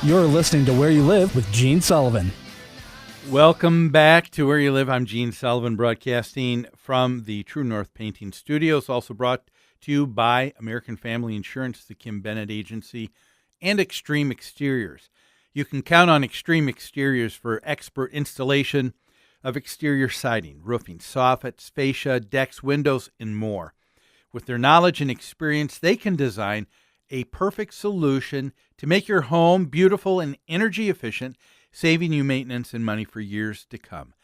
You're listening to Where You Live with Gene Sullivan. Welcome back to Where You Live. I'm Gene Sullivan, broadcasting from the True North Painting Studios, also brought to you by American Family Insurance, the Kim Bennett Agency, and Extreme Exteriors. You can count on Extreme Exteriors for expert installation of exterior siding, roofing, soffits, fascia, decks, windows, and more. With their knowledge and experience, they can design a perfect solution to make your home beautiful and energy efficient, saving you maintenance and money for years to come.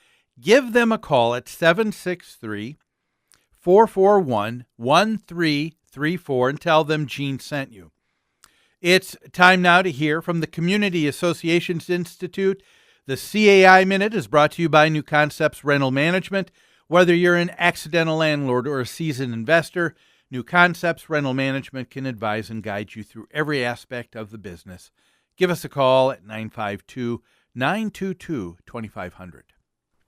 Give them a call at 763-441-1334 and tell them Gene sent you. It's time now to hear from the Community Associations Institute. The CAI Minute is brought to you by New Concepts Rental Management. Whether you're an accidental landlord or a seasoned investor, New Concepts Rental Management can advise and guide you through every aspect of the business. Give us a call at 952-922-2500.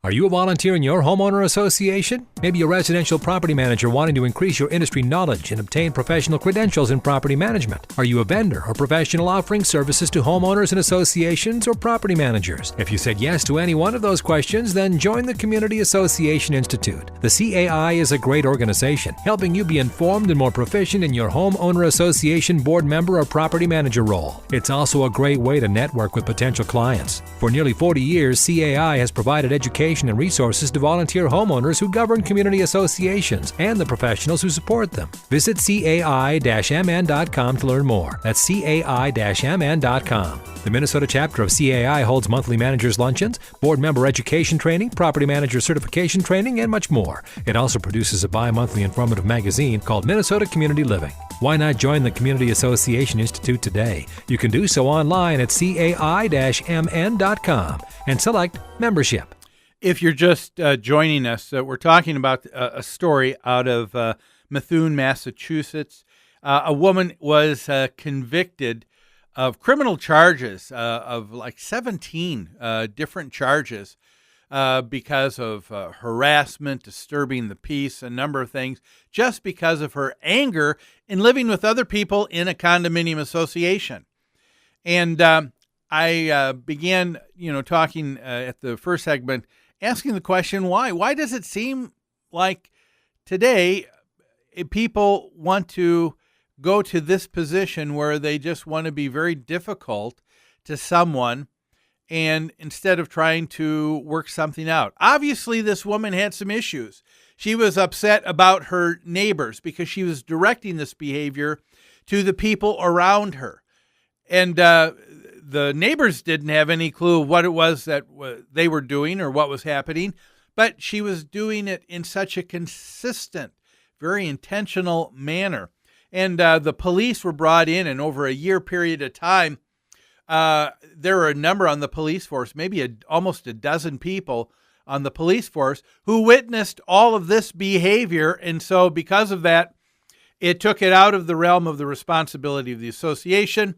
Are you a volunteer in your homeowner association? Maybe a residential property manager wanting to increase your industry knowledge and obtain professional credentials in property management. Are you a vendor or professional offering services to homeowners and associations or property managers? If you said yes to any one of those questions, then join the Community Association Institute. The CAI is a great organization, helping you be informed and more proficient in your homeowner association board member or property manager role. It's also a great way to network with potential clients. For nearly 40 years, CAI has provided education and resources to volunteer homeowners who govern community associations and the professionals who support them. Visit cai-mn.com to learn more. That's cai-mn.com. The Minnesota chapter of CAI holds monthly managers' luncheons, board member education training, property manager certification training, and much more. It also produces a bi-monthly informative magazine called Minnesota Community Living. Why not join the Community Association Institute today? You can do so online at cai-mn.com and select membership. If you're just joining us, we're talking about a story out of Methuen, Massachusetts. A woman was convicted of criminal charges of like 17 different charges because of harassment, disturbing the peace, a number of things, just because of her anger in living with other people in a condominium association. And I began, talking at the first segment, asking the question, why? Why does it seem like today people want to go to this position where they just want to be very difficult to someone and instead of trying to work something out? Obviously, this woman had some issues. She was upset about her neighbors because she was directing this behavior to the people around her. And the neighbors didn't have any clue what it was that they were doing or what was happening, but she was doing it in such a consistent, very intentional manner. And the police were brought in, and over a year period of time, there were a number on the police force, maybe almost a dozen people on the police force who witnessed all of this behavior. And so because of that, it took it out of the realm of the responsibility of the association,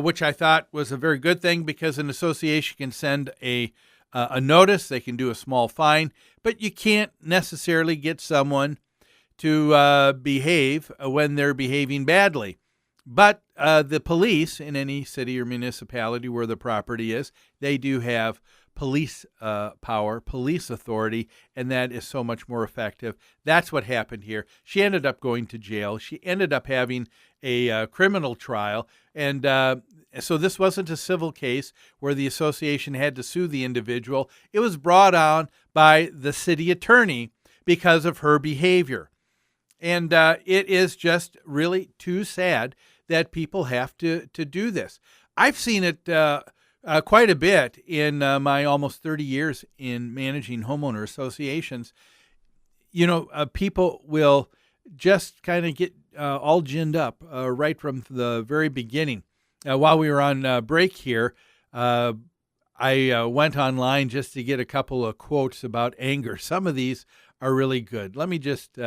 which I thought was a very good thing, because an association can send a notice, they can do a small fine, but you can't necessarily get someone to behave when they're behaving badly. But the police in any city or municipality where the property is, they do have police power, police authority, and that is so much more effective. That's what happened here. She ended up going to jail. She ended up having a criminal trial. And so this wasn't a civil case where the association had to sue the individual. It was brought on by the city attorney because of her behavior. And it is just really too sad that people have to do this. I've seen it quite a bit in my almost 30 years in managing homeowner associations. People will just kind of get all ginned up right from the very beginning. While we were on break here, I went online just to get a couple of quotes about anger. Some of these are really good. Let me just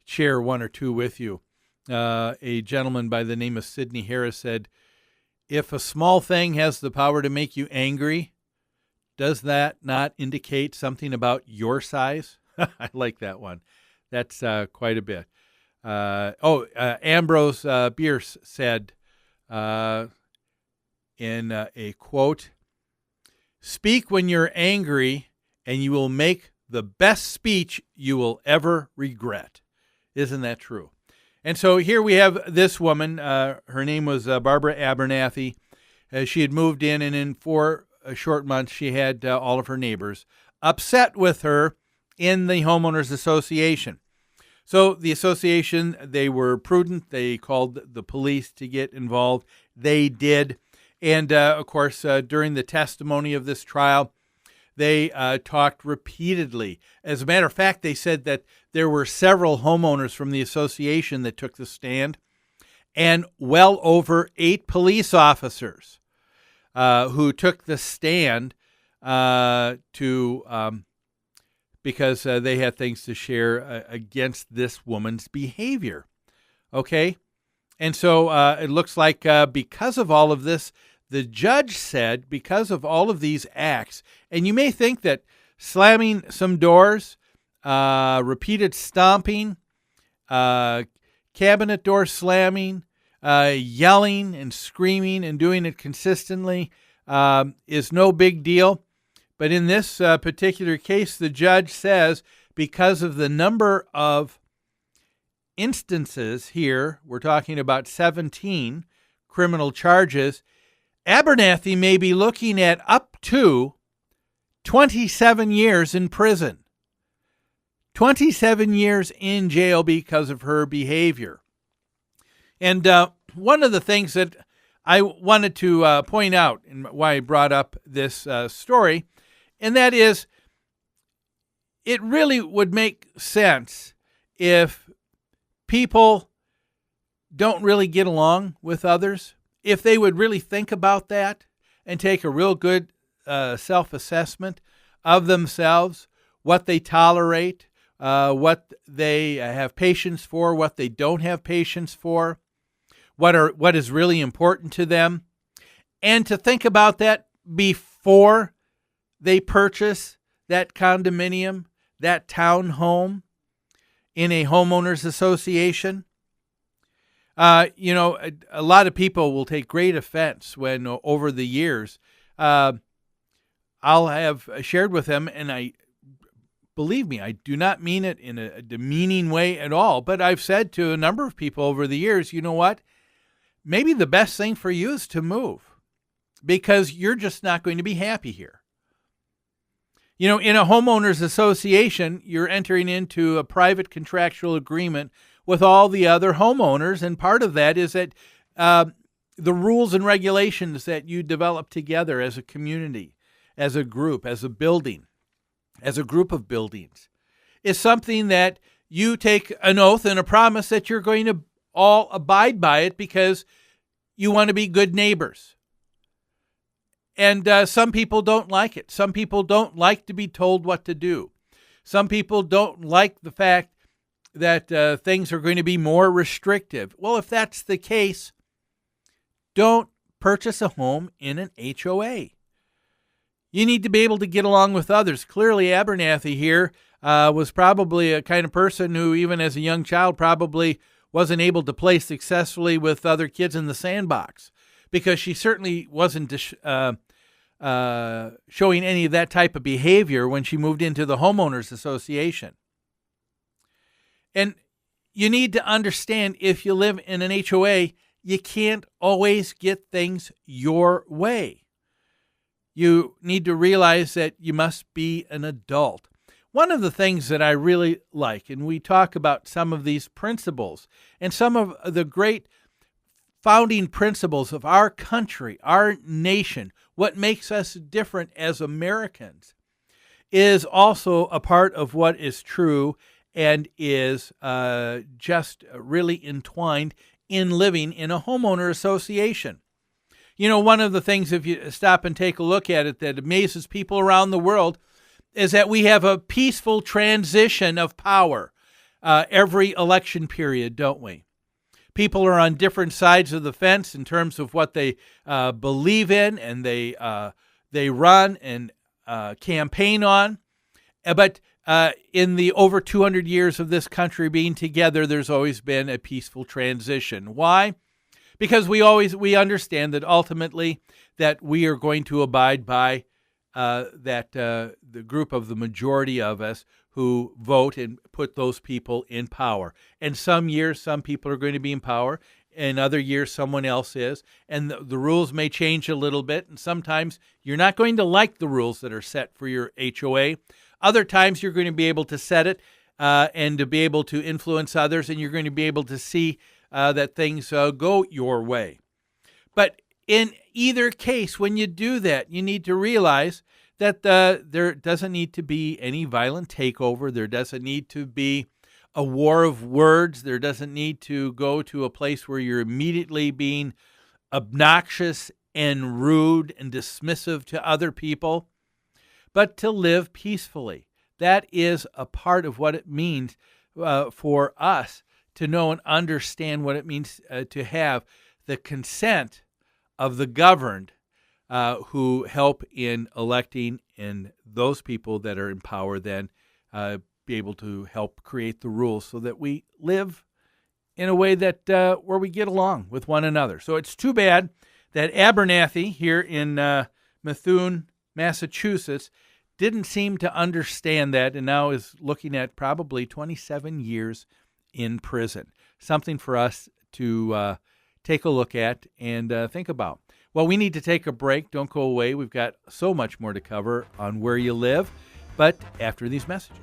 share one or two with you. A gentleman by the name of Sidney Harris said, "If a small thing has the power to make you angry, does that not indicate something about your size?" I like that one. That's quite a bit. Ambrose Bierce said, in a quote, "Speak when you're angry, and you will make the best speech you will ever regret." Isn't that true? And so here we have this woman. Her name was Barbara Abernathy. She had moved in, and in 4 short months, she had all of her neighbors upset with her in the homeowners association. So the association, they were prudent. They called the police to get involved. They did. And, of course, during the testimony of this trial, they talked repeatedly. As a matter of fact, they said that there were several homeowners from the association that took the stand, and well over 8 police officers who took the stand because they had things to share against this woman's behavior. Okay? And so it looks like because of all of this, the judge said, because of all of these acts, and you may think that slamming some doors, repeated stomping, cabinet door slamming, yelling and screaming and doing it consistently is no big deal. But in this particular case, the judge says because of the number of instances here, we're talking about 17 criminal charges, Abernathy may be looking at up to 27 years in prison. 27 years in jail because of her behavior. And one of the things that I wanted to point out, and why I brought up this story, and that is, it really would make sense if people don't really get along with others, if they would really think about that and take a real good self-assessment of themselves, what they tolerate, what they have patience for, what they don't have patience for, what is really important to them, and to think about that before they purchase that condominium, that townhome in a homeowners association. A lot of people will take great offense when over the years I'll have shared with them, and believe me, I do not mean it in a demeaning way at all, but I've said to a number of people over the years, you know what? Maybe the best thing for you is to move, because you're just not going to be happy here. In a homeowners association, you're entering into a private contractual agreement with all the other homeowners, and part of that is that the rules and regulations that you develop together as a community, as a group, as a building, as a group of buildings, is something that you take an oath and a promise that you're going to all abide by it because you want to be good neighbors. And some people don't like it. Some people don't like to be told what to do. Some people don't like the fact that things are going to be more restrictive. Well, if that's the case, don't purchase a home in an HOA. You need to be able to get along with others. Clearly, Abernathy here was probably a kind of person who, even as a young child, probably wasn't able to play successfully with other kids in the sandbox, because she certainly wasn't showing any of that type of behavior when she moved into the homeowners association. And you need to understand, if you live in an HOA, you can't always get things your way. You need to realize that you must be an adult. One of the things that I really like, and we talk about some of these principles and some of the great founding principles of our country, our nation, what makes us different as Americans, is also a part of what is true and is just really entwined in living in a homeowner association. One of the things, if you stop and take a look at it, that amazes people around the world is that we have a peaceful transition of power every election period, don't we? People are on different sides of the fence in terms of what they believe in, and they run and campaign on. But in the over 200 years of this country being together, there's always been a peaceful transition. Why? Because we understand that ultimately that we are going to abide by the group of the majority of us who vote and put those people in power. And some years, some people are going to be in power. In other years, someone else is. And the rules may change a little bit. And sometimes you're not going to like the rules that are set for your HOA. Other times you're going to be able to set it and to be able to influence others. And you're going to be able to see that things go your way. But in either case, when you do that, you need to realize that there doesn't need to be any violent takeover. There doesn't need to be a war of words. There doesn't need to go to a place where you're immediately being obnoxious and rude and dismissive to other people, but to live peacefully. That is a part of what it means for us to know and understand what it means to have the consent of the governed who help in electing, and those people that are in power then be able to help create the rules so that we live in a way that where we get along with one another. So it's too bad that Abernathy here in Methuen, Massachusetts, didn't seem to understand that and now is looking at probably 27 years in prison. Something for us to take a look at and think about. Well, we need to take a break. Don't go away. We've got so much more to cover on Where You Live, but after these messages.